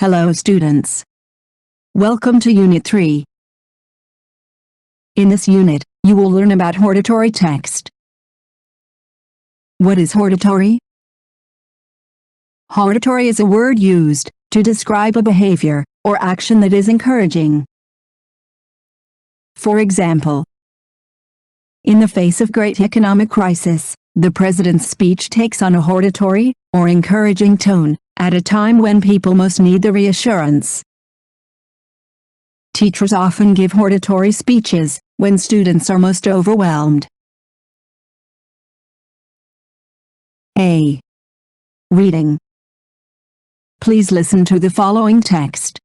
Hello students. Welcome to Unit 3. In this unit, you will learn about hortatory text. What is hortatory? Hortatory is a word used to describe a behavior or action that is encouraging. For example, in the face of great economic crisis, the president's speech takes on a hortatory or encouraging tone at a time when people most need the reassurance. Teachers often give hortatory speeches when students are most overwhelmed. A. Reading. Please listen to the following text.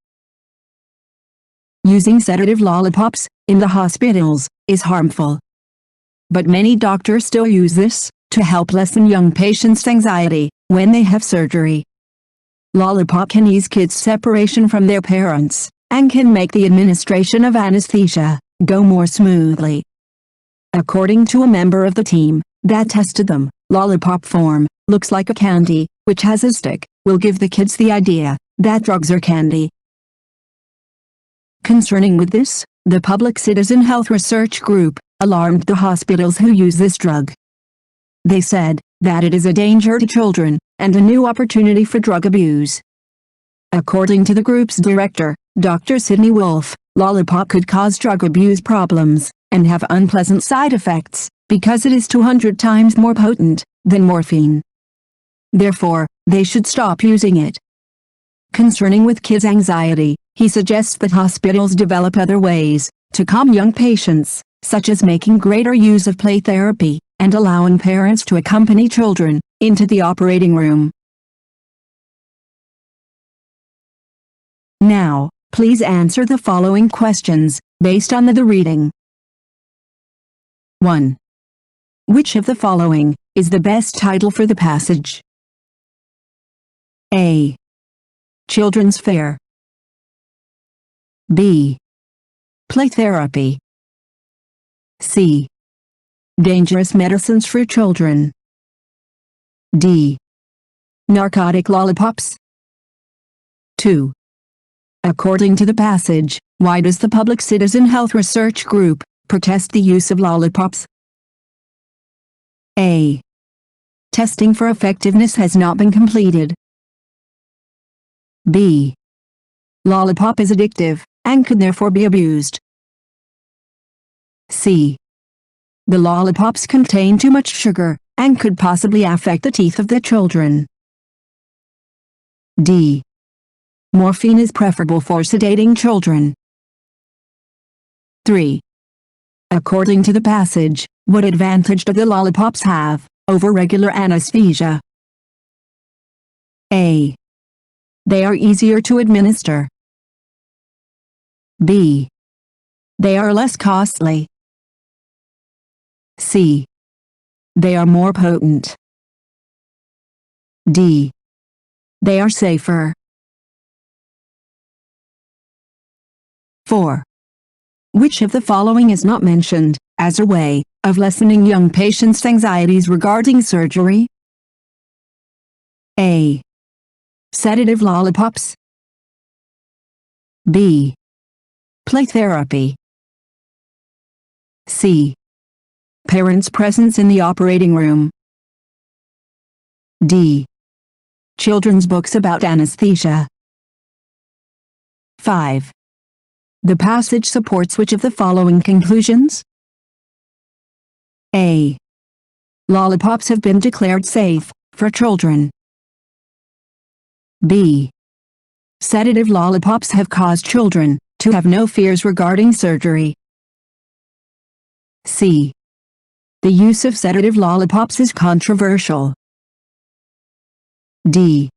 Using sedative lollipops in the hospitals is harmful. But many doctors still use this to help lessen young patients' anxiety when they have surgery. Lollipop can ease kids' separation from their parents and can make the administration of anesthesia go more smoothly. According to a member of the team that tested them, lollipop form looks like a candy, which has a stick, will give the kids the idea that drugs are candy. Concerning with this, the Public Citizen Health Research Group alarmed the hospitals who use this drug. They said that it is a danger to children and a new opportunity for drug abuse. According to the group's director, Dr. Sidney Wolf, lollipop could cause drug abuse problems and have unpleasant side effects because it is 200 times more potent than morphine. Therefore, they should stop using it. Concerning with kids' anxiety, he suggests that hospitals develop other ways to calm young patients, such as making greater use of play therapy and allowing parents to accompany children into the operating room. Now, please answer the following questions based on the reading. 1. Which of the following is the best title for the passage? A. Children's Fair. B. Play Therapy. C. Dangerous Medicines for Children. D. Narcotic Lollipops. 2. According to the passage, why does the Public Citizen Health Research Group protest the use of lollipops? A. Testing for effectiveness has not been completed. B. Lollipop is addictive and could therefore be abused. C. The lollipops contain too much sugar and could possibly affect the teeth of the children. D. Morphine is preferable for sedating children. 3. According to the passage, what advantage do the lollipops have over regular anesthesia? A. They are easier to administer. B. They are less costly. C. They are more potent. D. They are safer. 4. Which of the following is not mentioned as a way of lessening young patients' anxieties regarding surgery? A. Sedative lollipops. B. Play therapy. C. Parents' presence in the operating room. D. Children's books about anesthesia. 5. The passage supports which of the following conclusions? A. Lollipops have been declared safe for children. B. Sedative lollipops have caused children to have no fears regarding surgery. C. The use of sedative lollipops is controversial. D.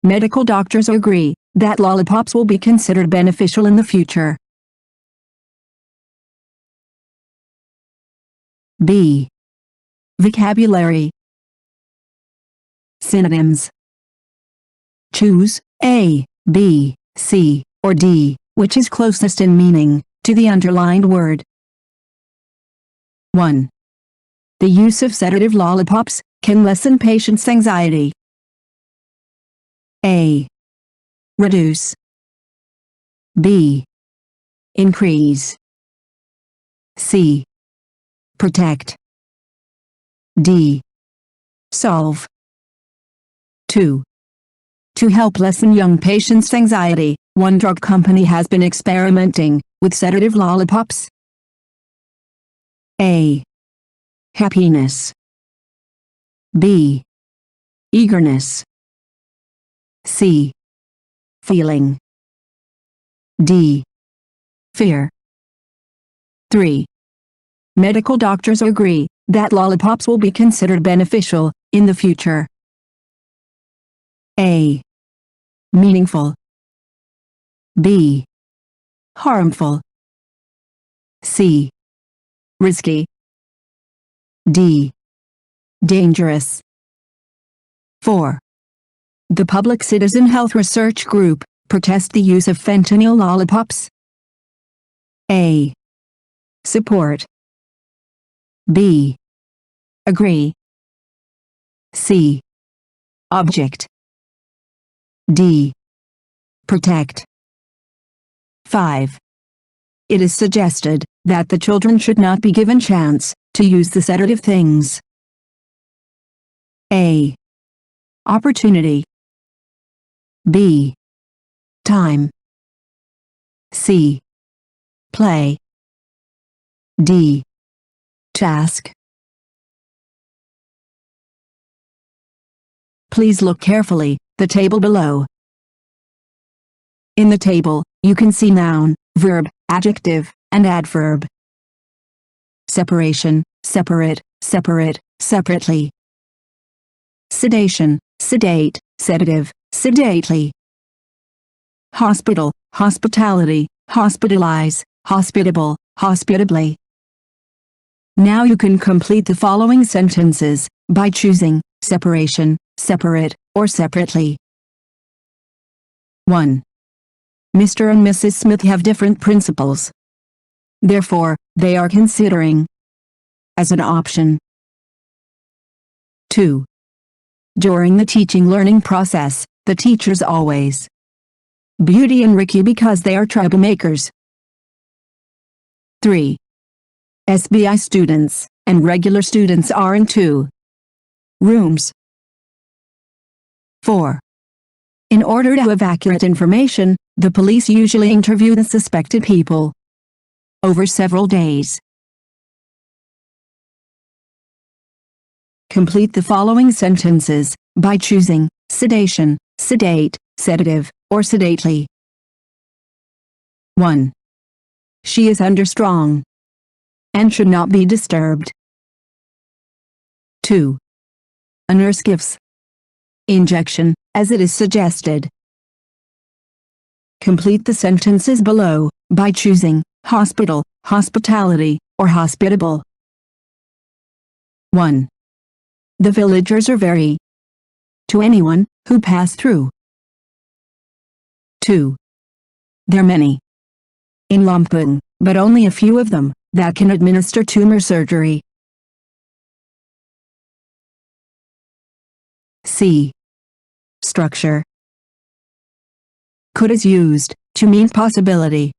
Medical doctors agree that lollipops will be considered beneficial in the future. B. Vocabulary. Synonyms. Choose A, B, C, or D, which is closest in meaning to the underlined word. 1. The use of sedative lollipops can lessen patients' anxiety. A. reduce. B. Increase. C. Protect. D. Solve. 2. To help lessen young patients' anxiety, one drug company has been experimenting with sedative lollipops. A. Happiness. B. Eagerness. C. Feeling. D. Fear. 3. Medical doctors agree that lollipops will be considered beneficial in the future. A. Meaningful. B. Harmful. C. Risky. D. Dangerous. 4. The Public Citizen Health Research Group protest the use of fentanyl lollipops. A. Support. B. Agree. C. Object. D. Protect. 5. It is suggested that the children should not be given chance to use the sedative things. A. Opportunity. B. Time. C. Play. D. Task. Please look carefully, the table below. In the table, you can see noun, verb, adjective, and adverb. Separation, separate, separate, separately. Sedation, sedate, sedative, sedately. Hospital, hospitality, hospitalize, hospitable, hospitably. Now you can complete the following sentences by choosing separation, separate, or separately. 1. Mr. and Mrs. Smith have different principles. Therefore, they are considering as an option. 2. During the teaching-learning process, the teachers always Beauty and Ricky because they are troublemakers. 3. SBI students and regular students are in 2 rooms. 4. In order to have accurate information, the police usually interview the suspected people over several days. Complete the following sentences by choosing sedation, sedate, sedative, or sedately. 1. She is under strong and should not be disturbed. 2. A nurse gives injection, as it is suggested. Complete the sentences below by choosing hospital, hospitality, or hospitable. 1. The villagers are very to anyone who pass through. 2. There are many in Lampung, but only a few of them that can administer tumor surgery. C. Structure. Could is used to mean possibility.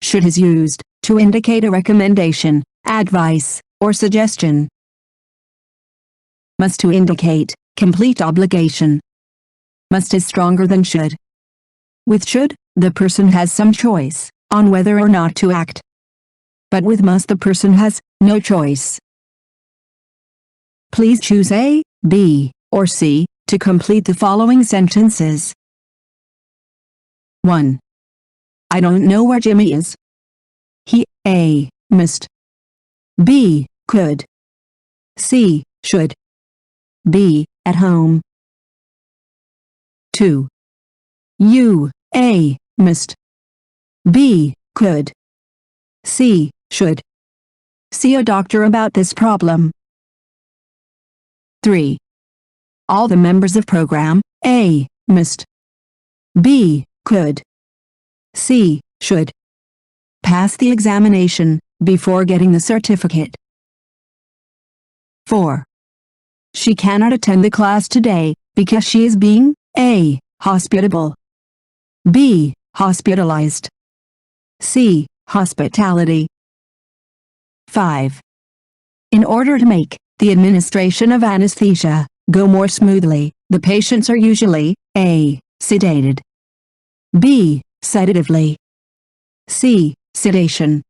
Should is used to indicate a recommendation, advice, or suggestion. Must to indicate complete obligation. Must is stronger than should. With should, the person has some choice on whether or not to act. But with must, the person has no choice. Please choose A, B, or C to complete the following sentences. 1. I don't know where Jimmy is. He, A, must. B, could. C, should. B, at home. 2. You, A, must. B, could. C, should. See a doctor about this problem. 3. All the members of program A, must. B, could. C, should. Pass the examination before getting the certificate. 4. She cannot attend the class today because she is being A, Hospitable. B. Hospitalized. C. Hospitality. 5. In order to make the administration of anesthesia go more smoothly, the patients are usually A. Sedated. B. Sedatively. C. Sedation.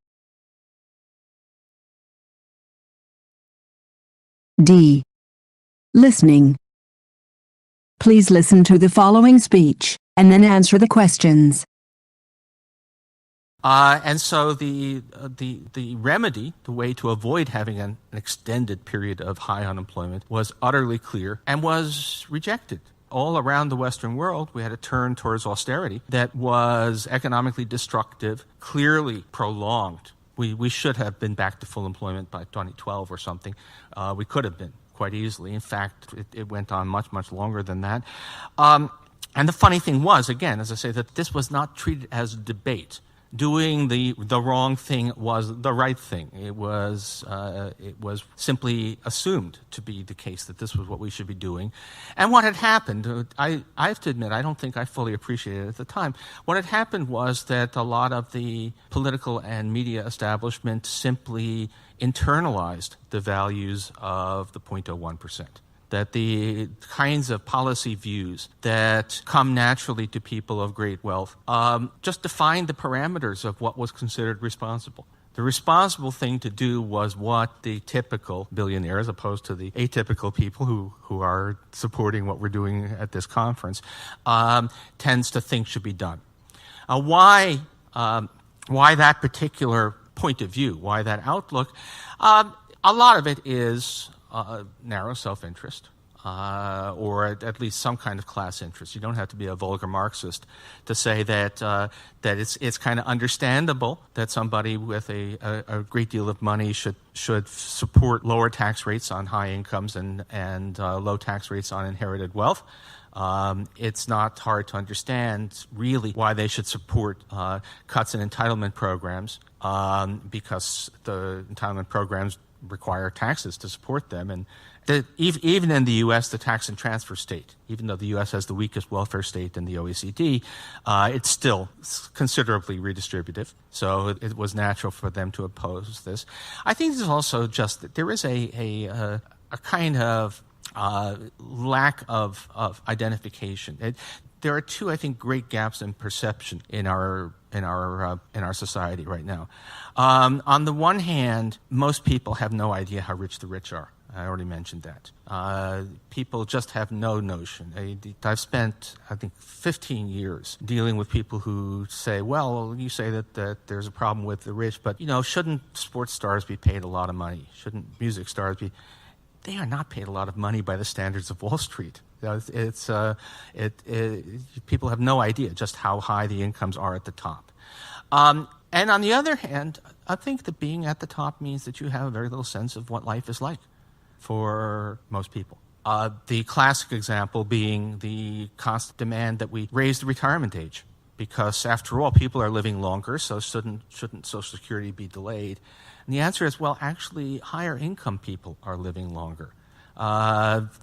D. Listening. Please listen to the following speech, and then answer the questions. And so the remedy, the way to avoid having an extended period of high unemployment, was utterly clear and was rejected. All around the Western world, we had a turn towards austerity that was economically destructive, clearly prolonged. We should have been back to full employment by 2012 or something. We could have been quite easily. In fact, it went on much, much longer than that. And the funny thing was, again, as I say, that this was not treated as a debate. Doing the wrong thing was the right thing. It was simply assumed to be the case that this was what we should be doing. And what had happened, I have to admit, I don't think I fully appreciated it at the time. What had happened was that a lot of the political and media establishment simply internalized the values of the 0.01%. That the kinds of policy views that come naturally to people of great wealth just defined the parameters of what was considered responsible. The responsible thing to do was what the typical billionaire, as opposed to the atypical people who are supporting what we're doing at this conference, tends to think should be done. Why that particular point of view? Why that outlook? A lot of it is narrow self-interest, or at least some kind of class interest. You don't have to be a vulgar Marxist to say that it's kind of understandable that somebody with a great deal of money should support lower tax rates on high incomes and low tax rates on inherited wealth. It's not hard to understand, really, why they should support cuts in entitlement programs, because the entitlement programs require taxes to support them. And even in the U.S., the tax and transfer state, even though the U.S. has the weakest welfare state in the OECD, it's still considerably redistributive. So it was natural for them to oppose this. I think there's also just that there is a kind of lack of identification. There are two, I think, great gaps in perception in our society right now. On the one hand, most people have no idea how rich the rich are. I already mentioned that. People just have no notion. I've spent, I think, 15 years dealing with people who say, well, you say that there's a problem with the rich, but, shouldn't sports stars be paid a lot of money? Shouldn't music stars be? They are not paid a lot of money by the standards of Wall Street. People have no idea just how high the incomes are at the top. And on the other hand, I think that being at the top means that you have a very little sense of what life is like for most people. The classic example being the constant demand that we raise the retirement age, because after all, people are living longer, so shouldn't Social Security be delayed? And the answer is, well, actually, higher income people are living longer.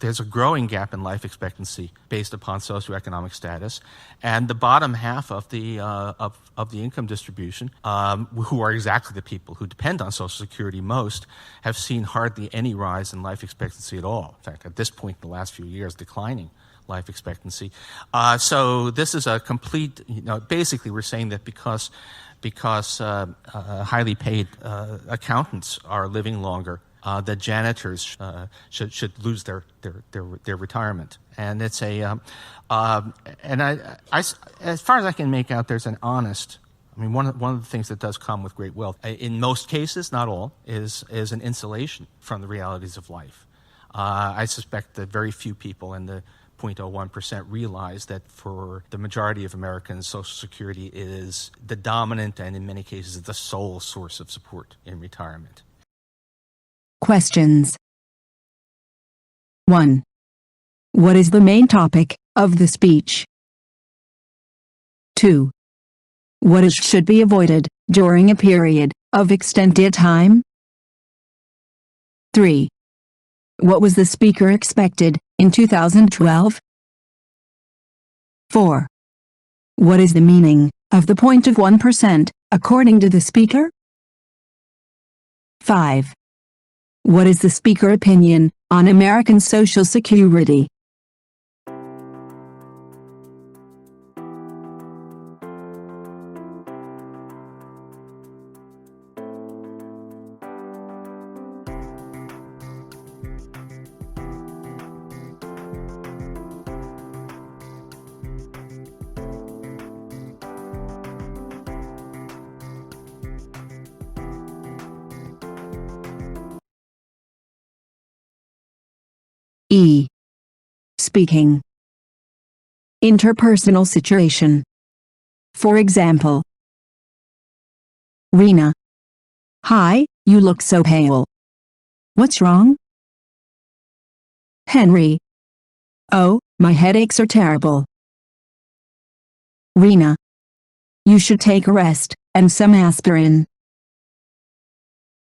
There's a growing gap in life expectancy based upon socioeconomic status, and the bottom half of the income distribution, who are exactly the people who depend on Social Security most, have seen hardly any rise in life expectancy at all. In fact, at this point in the last few years, declining life expectancy. So this is a complete, basically we're saying that because highly paid accountants are living longer, that janitors should lose their retirement, and it's and I as far as I can make out, there's an honest. I mean, one of the things that does come with great wealth, in most cases, not all, is an insulation from the realities of life. I suspect that very few people in the 0.01% realize that for the majority of Americans, Social Security is the dominant and, in many cases, the sole source of support in retirement. Questions. 1. What is the main topic of the speech? 2. What should be avoided during a period of extended time? 3. What was the speaker expected in 2012? 4. What is the meaning of the point of 1%, according to the speaker? 5. What is the speaker opinion on American Social Security? E. Speaking. Interpersonal situation. For example, Rena. Hi, you look so pale. What's wrong? Henry. Oh, my headaches are terrible. Rena. You should take a rest, and some aspirin.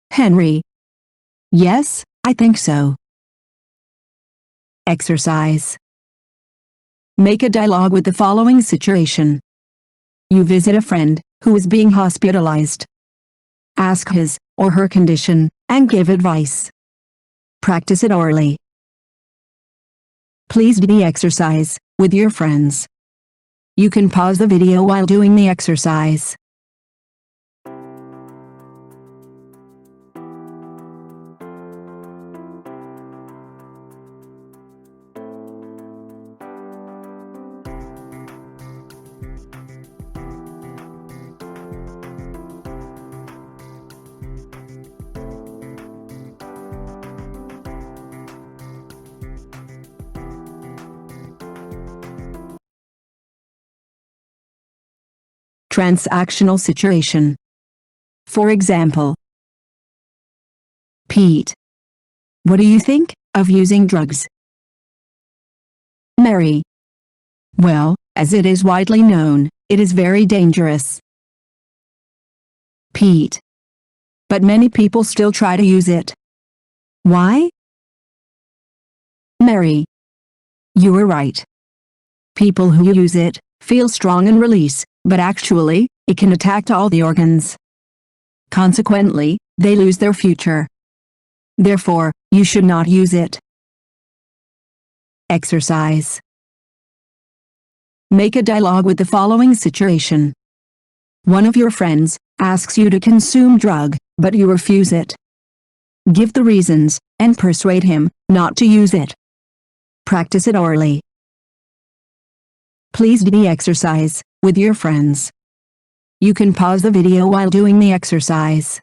Henry. Yes, I think so. Exercise. Make a dialogue with the following situation. You visit a friend who is being hospitalized. Ask his or her condition and give advice. Practice it orally. Please do the exercise with your friends. You can pause the video while doing the exercise. Transactional situation. For example, Pete. What do you think of using drugs? Mary. Well, as it is widely known, it is very dangerous. Pete. But many people still try to use it. Why? Mary. You are right. People who use it feel strong and release, but actually, it can attack all the organs. Consequently, they lose their future. Therefore, you should not use it. Exercise. Make a dialogue with the following situation. One of your friends asks you to consume drug, but you refuse it. Give the reasons, and persuade him not to use it. Practice it orally. Please do the exercise with your friends. You can pause the video while doing the exercise.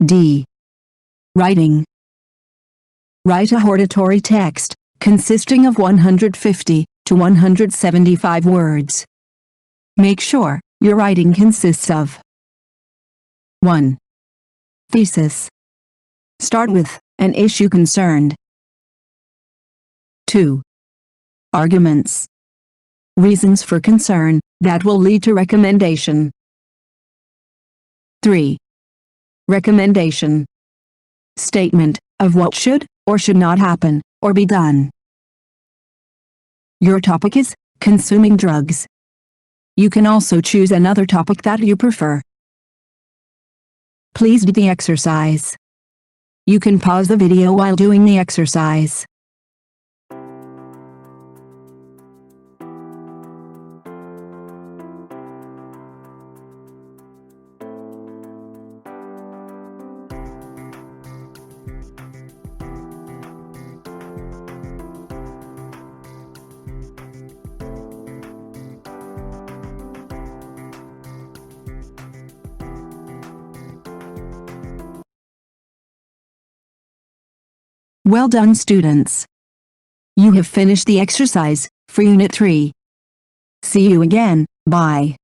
D. Writing. Write a hortatory text, consisting of 150 to 175 words. Make sure your writing consists of 1. Thesis. Start with an issue concerned. 2. Arguments. Reasons for concern that will lead to recommendation. 3. Recommendation. Statement of what should or should not happen or be done. Your topic is consuming drugs. You can also choose another topic that you prefer. Please do the exercise. You can pause the video while doing the exercise. Well done, students. You have finished the exercise for Unit 3. See you again, bye.